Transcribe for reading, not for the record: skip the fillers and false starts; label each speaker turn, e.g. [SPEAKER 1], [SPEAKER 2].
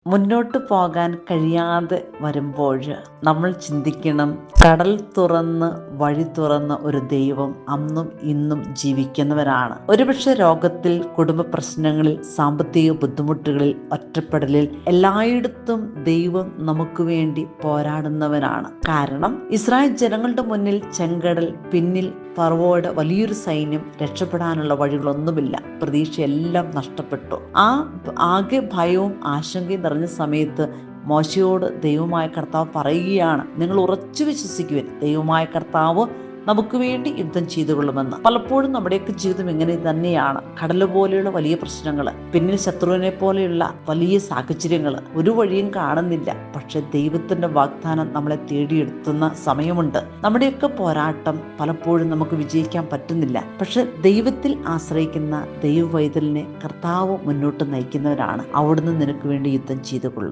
[SPEAKER 1] മുന്നോട്ട് പോകാൻ കഴിയാതെ വരുമ്പോൾ നമ്മൾ ചിന്തിക്കണം, കടൽ തുറന്ന് വഴി തുറന്ന ഒരു ദൈവം അന്നും ഇന്നും ജീവിക്കുന്നവരാണ്. ഒരുപക്ഷെ രോഗത്തിൽ, കുടുംബ പ്രശ്നങ്ങളിൽ, സാമ്പത്തിക ബുദ്ധിമുട്ടുകളിൽ, ഒറ്റപ്പെടലിൽ എല്ലായിടത്തും ദൈവം നമുക്ക് വേണ്ടി പോരാടുന്നവനാണ്. കാരണം ഇസ്രായേൽ ജനങ്ങളുടെ മുന്നിൽ ചെങ്കടൽ, പിന്നിൽ ഫറവോയുടെ വലിയൊരു സൈന്യം, രക്ഷപ്പെടാനുള്ള വഴികളൊന്നുമില്ല. പ്രതീക്ഷയെല്ലാം നഷ്ടപ്പെട്ടു. ആകെ ഭയവും ആശങ്കയും നിറഞ്ഞ സമയത്ത് മോശയോട് ദൈവമായ കർത്താവ് പറയുകയാണ്, നിങ്ങൾ ഉറച്ചു വിശ്വസിക്കുവിൻ, ദൈവമായ കർത്താവ് നമുക്ക് വേണ്ടി യുദ്ധം ചെയ്തു കൊള്ളുമെന്ന്. പലപ്പോഴും നമ്മുടെയൊക്കെ ജീവിതം ഇങ്ങനെ തന്നെയാണ്. കടല് പോലെയുള്ള വലിയ പ്രശ്നങ്ങൾ, പിന്നിൽ ശത്രുവിനെ പോലെയുള്ള വലിയ സാഹചര്യങ്ങൾ, ഒരു വഴിയും കാണുന്നില്ല. പക്ഷെ ദൈവത്തിന്റെ വാഗ്ദാനം നമ്മളെ തേടിയെടുത്തുന്ന സമയമുണ്ട്. നമ്മുടെയൊക്കെ പോരാട്ടം പലപ്പോഴും നമുക്ക് വിജയിക്കാൻ പറ്റുന്നില്ല. പക്ഷെ ദൈവത്തിൽ ആശ്രയിക്കുന്ന ദൈവ വൈതലിനെ കർത്താവ് മുന്നോട്ട് നയിക്കുന്നവരാണ്. അവിടുന്ന് നിനക്ക് വേണ്ടി യുദ്ധം ചെയ്തു കൊള്ളും.